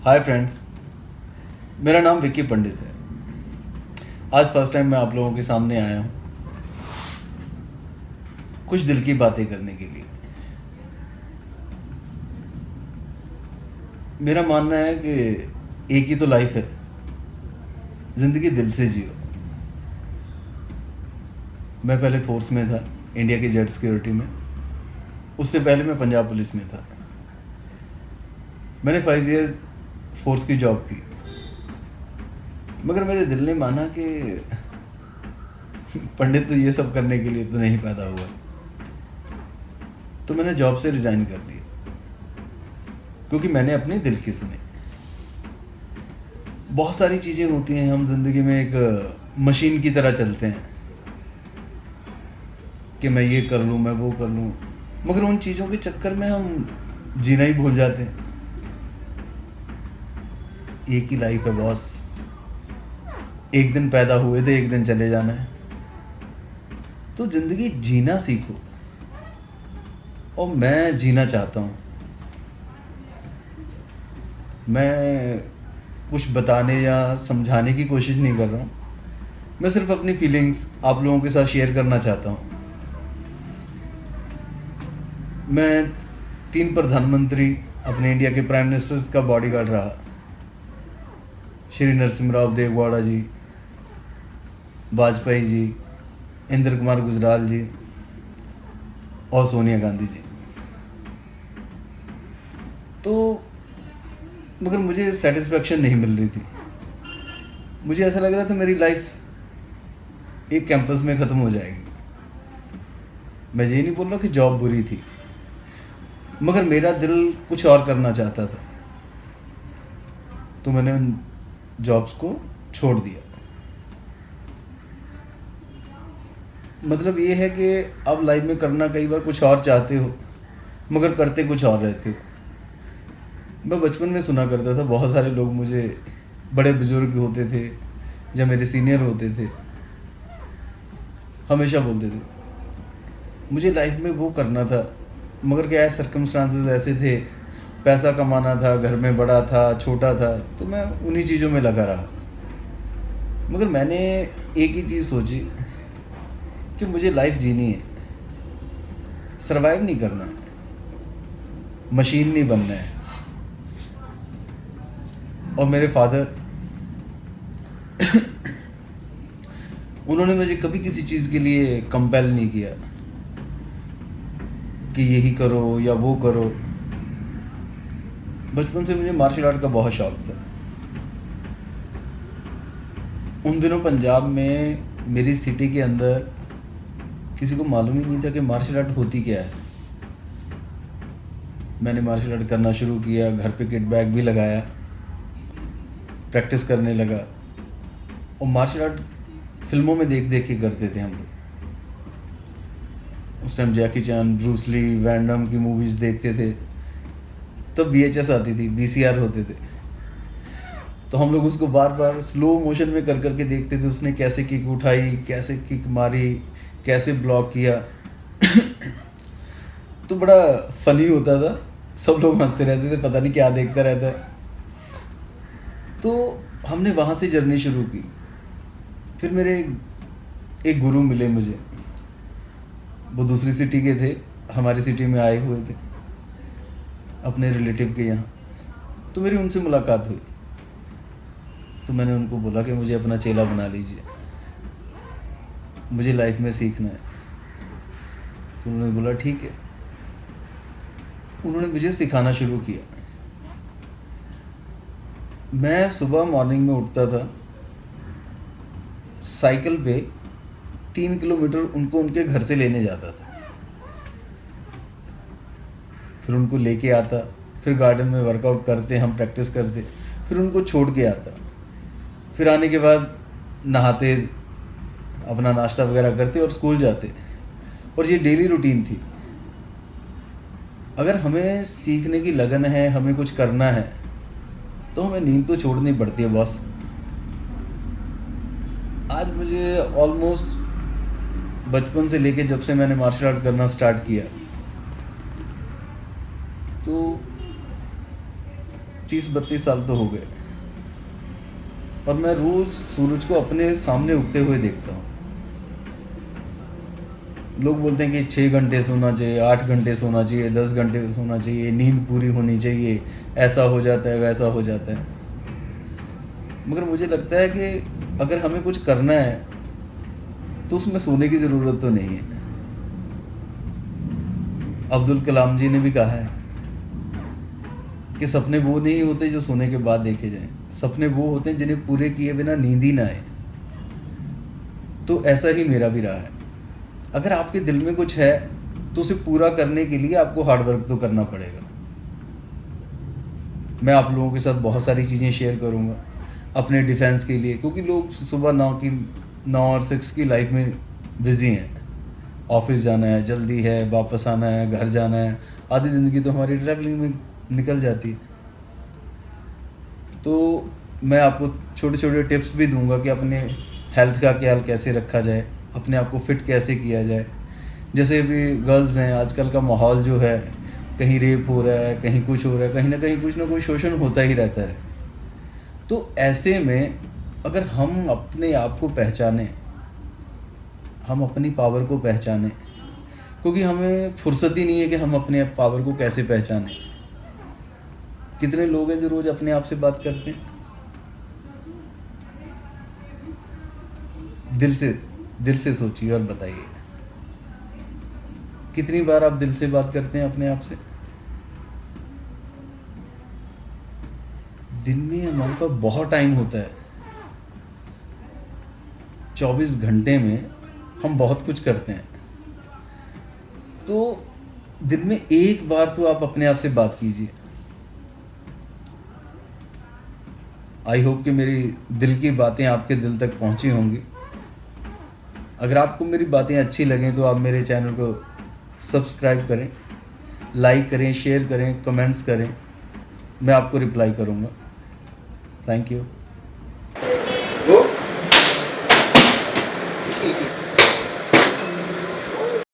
Hi friends, मेरा नाम विक्की पंडित है। आज फर्स्ट टाइम मैं आप लोगों के सामने आया हूँ कुछ दिल की बातें करने के लिए। मेरा मानना है कि एक ही तो लाइफ है, ज़िंदगी दिल से जियो। मैं पहले फोर्स में था, इंडिया की जेट सिक्योरिटी में। उससे पहले मैं पंजाब पुलिस में था। मैंने 5 इयर्स फोर्स की जॉब की, मगर मेरे दिल ने माना कि पंडित तो ये सब करने के लिए तो नहीं पैदा हुआ। तो मैंने जॉब से रिज़ाइन कर दिया, क्योंकि मैंने अपने दिल की सुनी। बहुत सारी चीज़ें होती हैं, हम ज़िंदगी में एक मशीन की तरह चलते हैं कि मैं ये कर लूँ, मैं वो कर लूँ, मगर उन चीज़ों के चक्कर में हम जीना ही भूल जाते हैं। एक ही लाइफ है बॉस, एक दिन पैदा हुए थे, एक दिन चले जाना है। तो ज़िंदगी जीना सीखो, और मैं जीना चाहता हूँ। मैं कुछ बताने या समझाने की कोशिश नहीं कर रहा हूँ, मैं सिर्फ अपनी फीलिंग्स आप लोगों के साथ शेयर करना चाहता हूँ। मैं 3 प्रधानमंत्री, अपने इंडिया के प्राइम मिनिस्टर्स का बॉडीगार्ड रहा। श्री नरसिम्हा देवगौड़ा जी, वाजपेयी जी, इंद्र कुमार गुजराल जी और सोनिया गांधी जी। तो मगर मुझे सेटिस्फेक्शन नहीं मिल रही थी। मुझे ऐसा लग रहा था मेरी लाइफ एक कैंपस में ख़त्म हो जाएगी। मैं ये नहीं बोल रहा कि जॉब बुरी थी, मगर मेरा दिल कुछ और करना चाहता था। तो मैंने उन जॉब्स को छोड़ दिया। मतलब ये है कि अब लाइफ में करना कई बार कुछ और चाहते हो, मगर करते कुछ और रहते हो। मैं बचपन में सुना करता था, बहुत सारे लोग मुझे, बड़े बुजुर्ग होते थे या मेरे सीनियर होते थे, हमेशा बोलते थे मुझे लाइफ में वो करना था, मगर क्या है, सर्कमस्टांसेस ऐसे थे, पैसा कमाना था, घर में बड़ा था छोटा था, तो मैं उन्हीं चीज़ों में लगा रहा। मगर मैंने एक ही चीज़ सोची कि मुझे लाइफ जीनी है, सरवाइव नहीं करना है, मशीन नहीं बनना है। और मेरे फादर उन्होंने मुझे कभी किसी चीज़ के लिए कंपेल नहीं किया कि यही करो या वो करो। बचपन से मुझे मार्शल आर्ट का बहुत शौक था। उन दिनों पंजाब में, मेरी सिटी के अंदर, किसी को मालूम ही नहीं था कि मार्शल आर्ट होती क्या है। मैंने मार्शल आर्ट करना शुरू किया, घर पे किट बैग भी लगाया, प्रैक्टिस करने लगा। और मार्शल आर्ट फिल्मों में देख देख के करते थे हम लोग। उस टाइम जैकी चैन, ब्रूस ली, वैन डम की मूवीज़ देखते थे। तो VHS आती थी, VCR होते थे, तो हम लोग उसको बार बार स्लो मोशन में कर करके देखते थे। उसने कैसे किक उठाई, कैसे किक मारी, कैसे ब्लॉक किया। तो बड़ा फनी होता था, सब लोग हंसते रहते थे, पता नहीं क्या देखता रहता है। तो हमने वहाँ से जर्नी शुरू की। फिर मेरे एक गुरु मिले मुझे, वो दूसरी सिटी के थे, हमारी सिटी में आए हुए थे अपने रिलेटिव के यहाँ। तो मेरी उनसे मुलाकात हुई। तो मैंने उनको बोला कि मुझे अपना चेला बना लीजिए, मुझे लाइफ में सीखना है। तो उन्होंने बोला ठीक है। उन्होंने मुझे सिखाना शुरू किया। मैं सुबह मॉर्निंग में उठता था, साइकिल पे 3 किलोमीटर उनको उनके घर से लेने जाता था, फिर उनको लेके आता, फिर गार्डन में वर्कआउट करते, हम प्रैक्टिस करते, फिर उनको छोड़ के आता, फिर आने के बाद नहाते, अपना नाश्ता वगैरह करते और स्कूल जाते। और ये डेली रूटीन थी। अगर हमें सीखने की लगन है, हमें कुछ करना है, तो हमें नींद तो छोड़नी पड़ती है बॉस। आज मुझे ऑलमोस्ट बचपन से लेके जब से मैंने मार्शल आर्ट करना स्टार्ट किया, तो 30-32 साल तो हो गए, और मैं रोज़ सूरज को अपने सामने उगते हुए देखता हूँ। लोग बोलते हैं कि 6 घंटे सोना चाहिए, 8 घंटे सोना चाहिए, 10 घंटे सोना चाहिए, नींद पूरी होनी चाहिए, ऐसा हो जाता है, वैसा हो जाता है। मगर मुझे लगता है कि अगर हमें कुछ करना है तो उसमें सोने की ज़रूरत तो नहीं है। अब्दुल कलाम जी ने भी कहा है कि सपने वो नहीं होते जो सोने के बाद देखे जाएं, सपने वो होते हैं जिन्हें पूरे किए बिना नींद ही ना आए। तो ऐसा ही मेरा भी रहा है। अगर आपके दिल में कुछ है तो उसे पूरा करने के लिए आपको हार्ड वर्क तो करना पड़ेगा। मैं आप लोगों के साथ बहुत सारी चीज़ें शेयर करूँगा अपने डिफेंस के लिए, क्योंकि लोग सुबह 9 और 6 की लाइफ में बिज़ी हैं। ऑफिस जाना है, जल्दी है, वापस आना है, घर जाना है, आधी ज़िंदगी तो हमारी ट्रैवलिंग में निकल जाती है। तो मैं आपको छोटे छोटे टिप्स भी दूंगा कि अपने हेल्थ का ख्याल कैसे रखा जाए, अपने आप को फिट कैसे किया जाए। जैसे भी गर्ल्स हैं, आजकल का माहौल जो है, कहीं रेप हो रहा है, कहीं कुछ हो रहा है, कहीं ना कोई शोषण होता ही रहता है। तो ऐसे में अगर हम अपने आप को पहचानें, हम अपनी पावर को पहचानें, क्योंकि हमें फुर्सत ही नहीं है कि हम अपने पावर को कैसे पहचानें। कितने लोग हैं जो रोज़ अपने आप से बात करते हैं? दिल से सोचिए और बताइए, कितनी बार आप दिल से बात करते हैं अपने आप से? दिन में हमारे पास बहुत टाइम होता है। 24 घंटे में हम बहुत कुछ करते हैं। तो दिन में एक बार तो आप अपने आप से बात कीजिए। आई होप कि मेरी दिल की बातें आपके दिल तक पहुंची होंगी। अगर आपको मेरी बातें अच्छी लगें तो आप मेरे चैनल को सब्सक्राइब करें, लाइक करें, शेयर करें, कमेंट्स करें। मैं आपको रिप्लाई करूँगा। Thank you.